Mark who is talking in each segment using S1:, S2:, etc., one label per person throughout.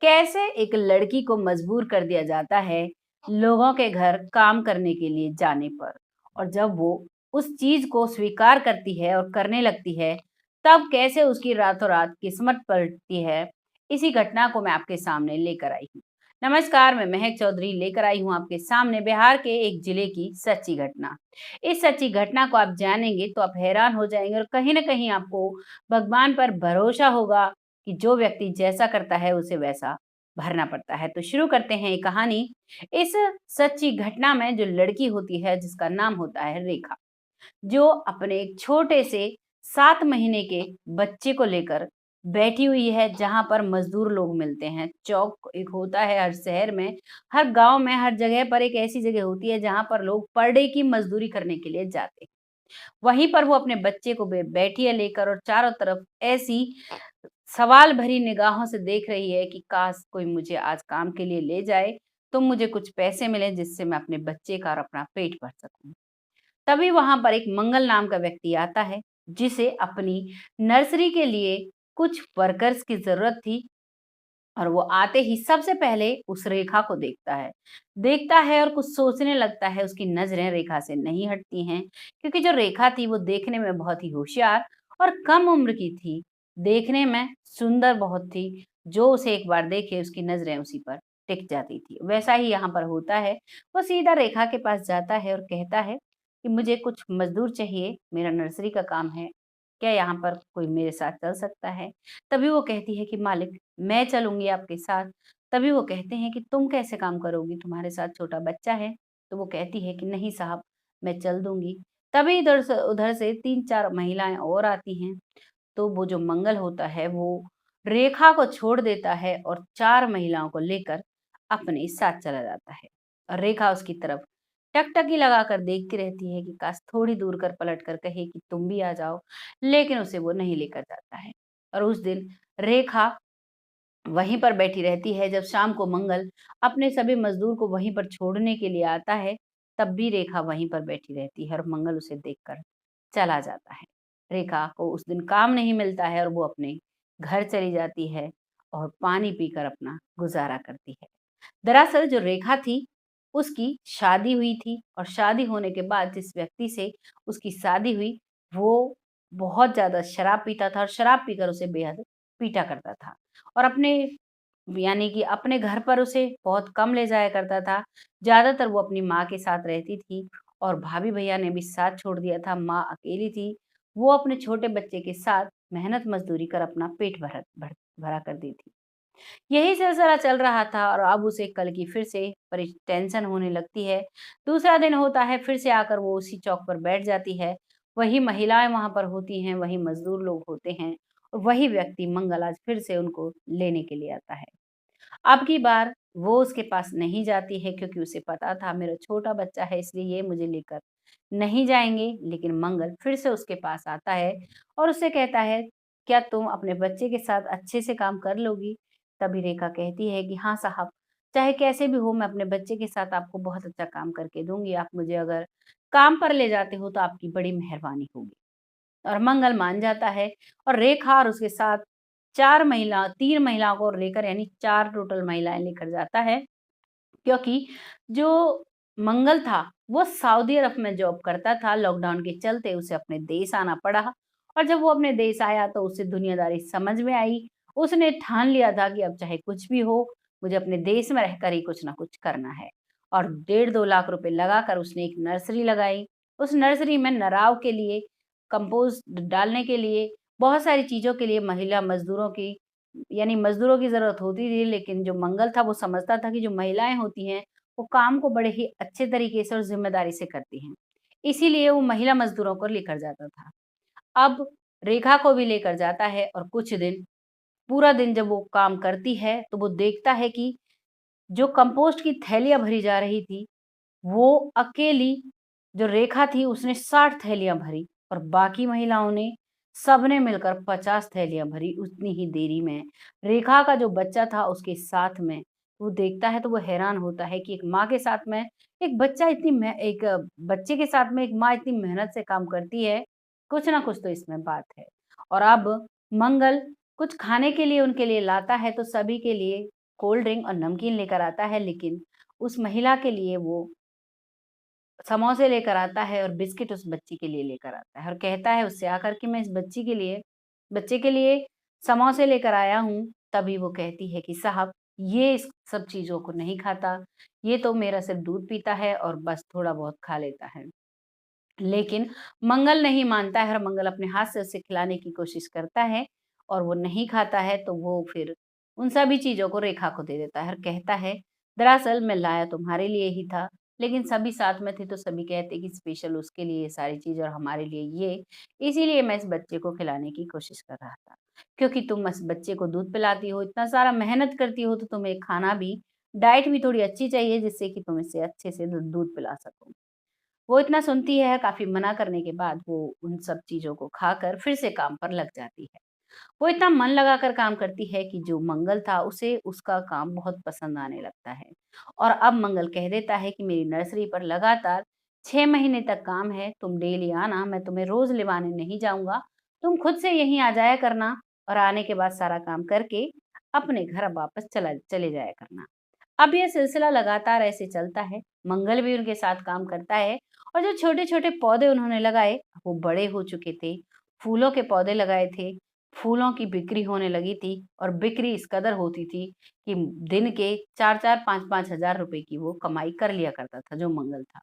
S1: कैसे एक लड़की को मजबूर कर दिया जाता है लोगों के घर काम करने के लिए जाने पर, और जब वो उस चीज को स्वीकार करती है और करने लगती है, तब कैसे उसकी रातों रात किस्मत पलटती है। इसी घटना को मैं आपके सामने लेकर आई हूँ। नमस्कार, मैं महक चौधरी लेकर आई हूँ आपके सामने बिहार के एक जिले की सच्ची घटना। इस सच्ची घटना को आप जानेंगे तो आप हैरान हो जाएंगे और कहीं ना कहीं आपको भगवान पर भरोसा होगा कि जो व्यक्ति जैसा करता है उसे वैसा भरना पड़ता है। तो शुरू करते हैं ये कहानी। इस सच्ची घटना में जो लड़की होती है जिसका नाम होता है रेखा, जो अपने एक छोटे से 7 महीने के बच्चे को लेकर बैठी हुई है, जहाँ पर मज़दूर लोग मिलते हैं। चौक एक होता है हर शहर में, हर गाँव में, हर जगह पर एक ऐसी जगह होती है जहाँ पर लोग पर डे की मज़दूरी करने के लिए जाते हैं। वहीं पर वो अपने बच्चे को बैठी है लेकर और चारों तरफ ऐसी सवाल भरी निगाहों से देख रही है कि काश कोई मुझे आज काम के लिए ले जाए, तो मुझे कुछ पैसे मिले जिससे मैं अपने बच्चे का और अपना पेट भर सकूँ। तभी वहाँ पर एक मंगल नाम का व्यक्ति आता है, जिसे अपनी नर्सरी के लिए कुछ वर्कर्स की ज़रूरत थी, और वो आते ही सबसे पहले उस रेखा को देखता है और कुछ सोचने लगता है। उसकी नज़रें रेखा से नहीं हटती हैं, क्योंकि जो रेखा थी वो देखने में बहुत ही होशियार और कम उम्र की थी। देखने में सुंदर बहुत थी, जो उसे एक बार देखे उसकी नज़रें उसी पर टिक जाती थी। वैसा ही यहाँ पर होता है, वो सीधा रेखा के पास जाता है और कहता है कि मुझे कुछ मज़दूर चाहिए, मेरा नर्सरी का काम है, क्या यहाँ पर कोई मेरे साथ चल सकता है? तभी वो कहती है कि मालिक, मैं चलूँगी आपके साथ। तभी वो कहते हैं कि तुम कैसे काम करोगी? तुम्हारे साथ छोटा बच्चा है। तो वो कहती है कि नहीं साहब, मैं चल दूँगी। तभी उधर से 3-4 महिलाएँ और आती हैं। तो वो जो मंगल होता है वो रेखा को छोड़ देता है और 4 महिलाओं को लेकर अपने साथ चला जाता है। और रेखा उसकी तरफ टकटकी लगाकर देखती रहती है कि काश थोड़ी दूर कर पलट कर कहे कि तुम भी आ जाओ, लेकिन उसे वो नहीं लेकर जाता है। और उस दिन रेखा वहीं पर बैठी रहती है। जब शाम को मंगल अपने सभी मज़दूर को वहीं पर छोड़ने के लिए आता है, तब भी रेखा वहीं पर बैठी रहती है और मंगल उसे देखकर चला जाता है। रेखा को उस दिन काम नहीं मिलता है और वो अपने घर चली जाती है और पानी पीकर अपना गुज़ारा करती है। दरअसल जो रेखा थी, उसकी शादी हुई थी और शादी होने के बाद जिस व्यक्ति से उसकी शादी हुई, वो बहुत ज़्यादा शराब पीता था और शराब पीकर उसे बेहद पीटा करता था। और अपने यानी कि अपने घर पर उसे बहुत कम ले जाया करता था। ज़्यादातर वो अपनी माँ के साथ रहती थी और भाभी-भैया ने भी साथ छोड़ दिया था, माँ अकेली थी। वो अपने छोटे बच्चे के साथ मेहनत मज़दूरी कर अपना पेट भरा करती थी। यही सिलसिला चल रहा था और अब उसे कल की फिर से टेंशन होने लगती है। दूसरा दिन होता है, फिर से आकर वो उसी चौक पर बैठ जाती है। वही महिलाएँ वहाँ पर होती हैं, वही मज़दूर लोग होते हैं और वही व्यक्ति मंगल आज फिर से उनको लेने के लिए आता है। अब की बार वो उसके पास नहीं जाती है, क्योंकि उसे पता था मेरा छोटा बच्चा है इसलिए ये मुझे लेकर नहीं जाएँगे। लेकिन मंगल फिर से उसके पास आता है और उससे कहता है, क्या तुम अपने बच्चे के साथ अच्छे से काम कर लोगी? तभी रेखा कहती है कि हाँ साहब, चाहे कैसे भी हो मैं अपने बच्चे के साथ आपको बहुत अच्छा काम करके दूँगी। आप मुझे अगर काम पर ले जाते हो तो आपकी बड़ी मेहरबानी होगी। और मंगल मान जाता है और रेखा और उसके साथ 3 महिलाओं को लेकर, यानी 4 टोटल महिलाएँ लेकर जाता है। क्योंकि जो मंगल था, वो सऊदी अरब में जॉब करता था। लॉकडाउन के चलते उसे अपने देश आना पड़ा और जब वो अपने देश आया तो उसे दुनियादारी समझ में आई। उसने ठान लिया था कि अब चाहे कुछ भी हो, मुझे अपने देश में रहकर ही कुछ ना कुछ करना है। और डेढ़ 2 लाख रुपए लगाकर उसने एक नर्सरी लगाई। उस नर्सरी में नराव के लिए, कंपोस्ट डालने के लिए, बहुत सारी चीज़ों के लिए महिला मज़दूरों की, यानी मज़दूरों की ज़रूरत होती थी। लेकिन जो मंगल था वो समझता था कि जो महिलाएँ होती हैं, वो काम को बड़े ही अच्छे तरीके से और ज़िम्मेदारी से करती हैं। इसीलिए वो महिला मज़दूरों को लेकर जाता था। अब रेखा को भी लेकर जाता है और कुछ दिन, पूरा दिन जब वो काम करती है, तो वो देखता है कि जो कंपोस्ट की थैलियाँ भरी जा रही थी, वो अकेली जो रेखा थी उसने 60 थैलियाँ भरी और बाकी महिलाओं ने सबने मिलकर 50 थैलियाँ भरी उतनी ही देरी में। रेखा का जो बच्चा था उसके साथ में, वो देखता है तो वो हैरान होता है कि एक माँ के साथ में एक बच्चे के साथ में एक माँ इतनी मेहनत से काम करती है, कुछ ना कुछ तो इसमें बात है। और अब मंगल कुछ खाने के लिए उनके लिए लाता है तो सभी के लिए कोल्ड ड्रिंक और नमकीन लेकर आता है, लेकिन उस महिला के लिए वो समोसे लेकर आता है और बिस्किट उस बच्ची के लिए लेकर आता है और कहता है उससे आकर कि मैं इस बच्चे के लिए समोसे लेकर आया हूँ। तभी वो कहती है कि साहब, ये इस सब चीज़ों को नहीं खाता, ये तो मेरा सिर्फ़ दूध पीता है और बस थोड़ा बहुत खा लेता है। लेकिन मंगल नहीं मानता है और मंगल अपने हाथ से उसे खिलाने की कोशिश करता है और वो नहीं खाता है, तो वो फिर उन सभी चीज़ों को रेखा को दे देता है और कहता है, दरअसल मैं लाया तुम्हारे लिए ही था, लेकिन सभी साथ में थे तो सभी कहते कि स्पेशल उसके लिए ये सारी चीज़ और हमारे लिए ये, इसीलिए मैं इस बच्चे को खिलाने की कोशिश कर रहा था। क्योंकि तुम इस बच्चे को दूध पिलाती हो, इतना सारा मेहनत करती हो, तो तुम्हें खाना भी, डाइट भी थोड़ी अच्छी चाहिए जिससे कि तुम इसे अच्छे से दूध पिला सको। वो इतना सुनती है, काफ़ी मना करने के बाद वो उन सब चीज़ों को खाकर फिर से काम पर लग जाती है। वो इतना मन लगाकर काम करती है कि जो मंगल था उसे उसका काम बहुत पसंद आने लगता है। और अब मंगल कह देता है कि मेरी नर्सरी पर लगातार 6 महीने तक काम है, तुम डेली आना, मैं तुम्हें रोज़ लिवाने नहीं जाऊँगा। तुम खुद से यहीं आ जाया करना और आने के बाद सारा काम करके अपने घर वापस चले जाया करना। अब ये सिलसिला लगातार ऐसे चलता है, मंगल भी उनके साथ काम करता है और जो छोटे-छोटे पौधे उन्होंने लगाए, वो बड़े हो चुके थे। फूलों के पौधे लगाए थे, फूलों की बिक्री होने लगी थी और बिक्री इस कदर होती थी कि दिन के 4-4 5-5 हज़ार रुपए की वो कमाई कर लिया करता था, जो मंगल था।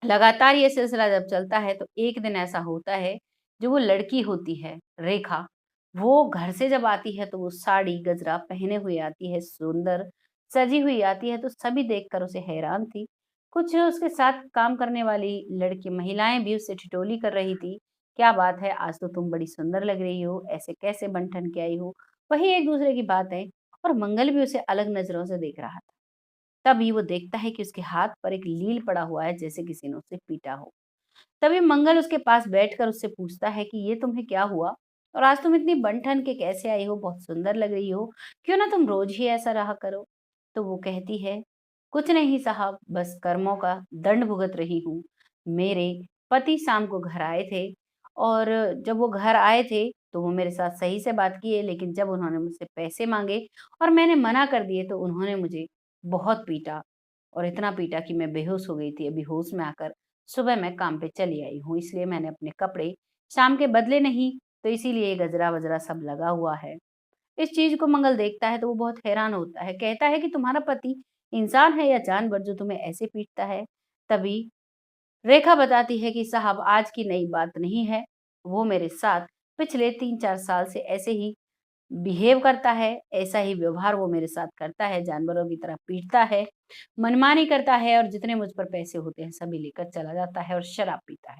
S1: लगातार ये सिलसिला जब चलता है तो एक दिन ऐसा होता है, जो वो लड़की होती है रेखा, वो घर से जब आती है तो वो साड़ी गजरा पहने हुए आती है, सुंदर सजी हुई आती है, तो सभी देखकर उसे हैरान थी। कुछ उसके साथ काम करने वाली लड़की महिलाएं भी उससे ठिठोली कर रही थी, क्या बात है, आज तो तुम बड़ी सुंदर लग रही हो, ऐसे कैसे बन ठन के आई हो। वही एक दूसरे की बात है और मंगल भी उसे अलग नजरों से देख रहा था। तभी वो देखता है कि उसके हाथ पर एक लील पड़ा हुआ है, जैसे किसी ने उसे पीटा हो। तभी मंगल उसके पास बैठकर उससे पूछता है कि ये तुम्हें क्या हुआ और आज तुम इतनी बन-ठन के कैसे आई हो? बहुत सुंदर लग रही हो। क्यों ना तुम रोज ही ऐसा रहा करो? तो वो कहती है, कुछ नहीं साहब, बस कर्मों का दंड भुगत रही हूँ। मेरे पति शाम को घर आए थे और जब वो घर आए थे तो वो मेरे साथ सही से बात किए, लेकिन जब उन्होंने मुझसे पैसे माँगे और मैंने मना कर दिए तो उन्होंने मुझे बहुत पीटा और इतना पीटा कि मैं बेहोश हो गई थी। अभी होश में आकर सुबह मैं काम पे चली आई हूँ, इसलिए मैंने अपने कपड़े शाम के बदले नहीं, तो इसीलिए ये गजरा-वजरा सब लगा हुआ है। इस चीज़ को मंगल देखता है तो वो बहुत हैरान होता है, कहता है कि तुम्हारा पति इंसान है या जानवर जो तुम्हें ऐसे पीटता है? तभी रेखा बताती है कि साहब, आज की नई बात नहीं है, वो मेरे साथ पिछले 3-4 साल से ऐसे ही बिहेव करता है, ऐसा ही व्यवहार वो मेरे साथ करता है, जानवरों की तरह पीटता है, मनमानी करता है और जितने मुझ पर पैसे होते हैं सभी लेकर चला जाता है और शराब पीता है।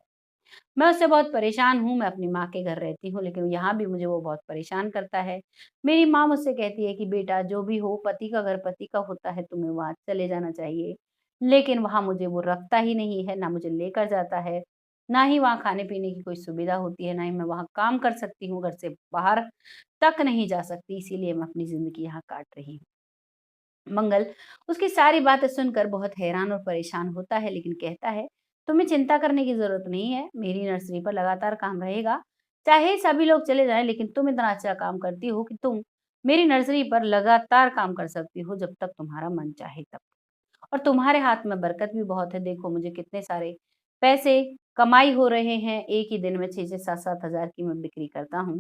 S1: मैं उससे बहुत परेशान हूँ, मैं अपनी माँ के घर रहती हूँ, लेकिन यहाँ भी मुझे वो बहुत परेशान करता है। मेरी माँ मुझसे कहती है कि बेटा, जो भी हो, पति का घर पति का होता है, तुम्हें वहाँ चले जाना चाहिए। लेकिन वहाँ मुझे वो रखता ही नहीं है, ना मुझे लेकर जाता है, ना ही वहाँ खाने-पीने की कोई सुविधा होती है, ना ही मैं वहाँ काम कर सकती हूँ, घर से बाहर तक नहीं जा सकती, इसीलिए मैं अपनी ज़िंदगी यहाँ काट रही हूँ। मंगल उसकी सारी बातें सुनकर बहुत हैरान और परेशान होता है, लेकिन कहता है, तुम्हें चिंता करने की ज़रूरत नहीं है, मेरी नर्सरी पर लगातार काम रहेगा। चाहे सभी लोग चले जाएँ, लेकिन तुम इतना अच्छा काम करती हो कि तुम मेरी नर्सरी पर लगातार काम कर सकती हो जब तक तुम्हारा मन चाहे तब। और तुम्हारे हाथ में बरकत भी बहुत है। देखो मुझे कितने सारे पैसे कमाई हो रहे हैं, एक ही दिन में 6-6 7-7 हज़ार की मैं बिक्री करता हूँ।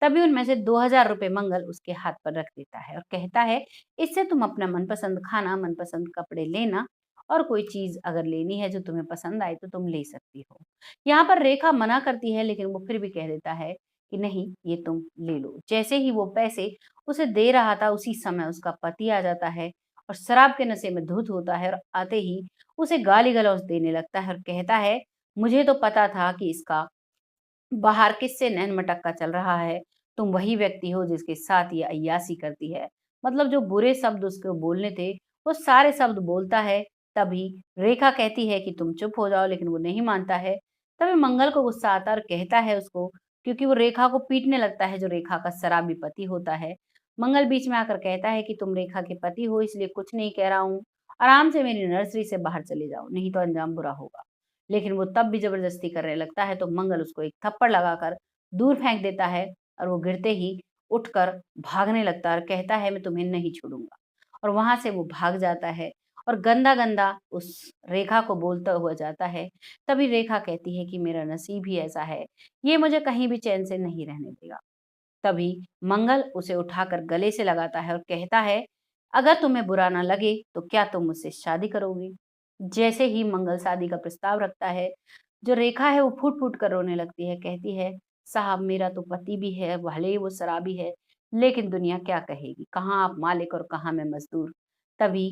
S1: तभी उनमें से 2,000 रुपए मंगल उसके हाथ पर रख देता है और कहता है, इससे तुम अपना मनपसंद खाना, मनपसंद कपड़े लेना और कोई चीज़ अगर लेनी है जो तुम्हें पसंद आए तो तुम ले सकती हो। यहाँ पर रेखा मना करती है, लेकिन वो फिर भी कह देता है कि नहीं, ये तुम ले लो। जैसे ही वो पैसे उसे दे रहा था, उसी समय उसका पति आ जाता है और शराब के नशे में धुत होता है और आते ही उसे गाली-गलौज देने लगता है और कहता है, मुझे तो पता था कि इसका बाहर किससे नैन-मटक्का चल रहा है, तुम वही व्यक्ति हो जिसके साथ ये अय्याशी करती है। मतलब जो बुरे शब्द उसको बोलने थे, वो सारे शब्द बोलता है। तभी रेखा कहती है कि तुम चुप हो जाओ, लेकिन वो नहीं मानता है। तभी मंगल को गुस्सा आता है और कहता है उसको, क्योंकि वो रेखा को पीटने लगता है जो रेखा का शराबी पति होता है। मंगल बीच में आकर कहता है कि तुम रेखा के पति हो, इसलिए कुछ नहीं कह रहा हूँ। आराम से मेरी नर्सरी से बाहर चले जाओ, नहीं तो अंजाम बुरा होगा। लेकिन वो तब भी ज़बरदस्ती करने लगता है, तो मंगल उसको एक थप्पड़ लगाकर दूर फेंक देता है और वो गिरते ही उठकर भागने लगता है और कहता है मैं तुम्हें नहीं छोड़ूँगा। और वहाँ से वो भाग जाता है और गंदा-गंदा उस रेखा को बोलता हुआ जाता है। तभी रेखा कहती है कि मेरा नसीब ही ऐसा है, ये मुझे कहीं भी चैन से नहीं रहने देगा। तभी मंगल उसे उठाकर गले से लगाता है और कहता है, "अगर तुम्हें बुरा ना लगे, तो क्या तुम मुझसे शादी करोगी?" जैसे ही मंगल शादी का प्रस्ताव रखता है, जो रेखा है वो फूट-फूट कर रोने लगती है, कहती है, "साहब मेरा तो पति भी है, भले ही वो शराबी है, लेकिन दुनिया क्या कहेगी? कहाँ आप मालिक और कहाँ मैं मज़दूर।" तभी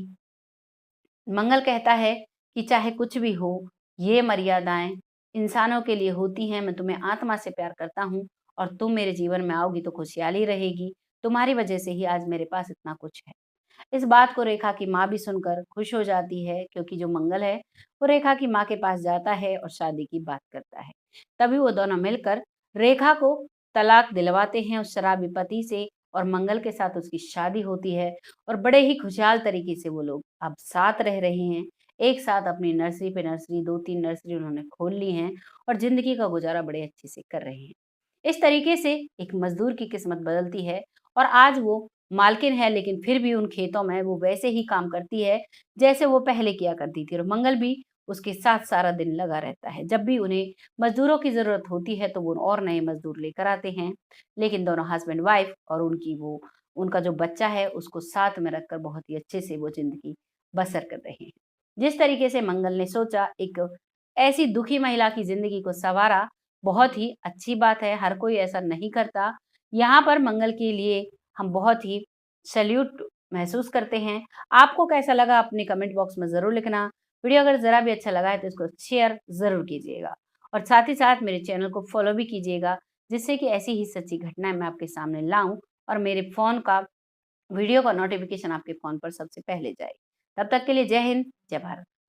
S1: मंगल कहता है कि चाहे कुछ भी हो, ये मर्यादाएँ इंसानों के लिए होती हैं, मैं तुम्हें आत्मा से प्यार करता हूँ और तुम मेरे जीवन में आओगी तो खुशहाली रहेगी, तुम्हारी वजह से ही आज मेरे पास इतना कुछ है। इस बात को रेखा की माँ भी सुनकर खुश हो जाती है क्योंकि जो मंगल है, वो रेखा की माँ के पास जाता है और शादी की बात करता है। तभी वो दोनों मिलकर रेखा को तलाक दिलवाते हैं उस शराबी पति से और मंगल के साथ उसकी शादी होती है और बड़े ही खुशहाल तरीके से वो लोग अब साथ रह रहे हैं। एक साथ अपनी नर्सरी पे नर्सरी 2-3 नर्सरी उन्होंने खोल ली हैं और ज़िंदगी का गुज़ारा बड़े अच्छे से कर रहे हैं। इस तरीके से एक मज़दूर की किस्मत बदलती है और आज वो मालकिन है लेकिन फिर भी उन खेतों में वो वैसे ही काम करती है, जैसे वो पहले किया करती थी और मंगल भी उसके साथ सारा दिन लगा रहता है। जब भी उन्हें मज़दूरों की ज़रूरत होती है तो वो और नए मज़दूर लेकर आते हैं, लेकिन दोनों हस्बैंड वाइफ और उनका जो बच्चा है उसको साथ में रखकर बहुत ही अच्छे से वो ज़िंदगी बसर कर रहे हैं। जिस तरीके से मंगल ने सोचा एक ऐसी दुखी महिला की ज़िंदगी को सँवारा, बहुत ही अच्छी बात है, हर कोई ऐसा नहीं करता। यहाँ पर मंगल के लिए हम बहुत ही सैल्यूट महसूस करते हैं। आपको कैसा लगा अपने कमेंट बॉक्स में ज़रूर लिखना। वीडियो अगर ज़रा भी अच्छा लगा है तो इसको शेयर ज़रूर कीजिएगा और साथ ही साथ मेरे चैनल को फ़ॉलो भी कीजिएगा, जिससे कि ऐसी ही सच्ची घटनाएँ मैं आपके सामने लाऊँ और मेरे फ़ोन का वीडियो का नोटिफ़िकेशन आपके फ़ोन पर सबसे पहले जाए। तब तक के लिए जय हिंद, जय भारत।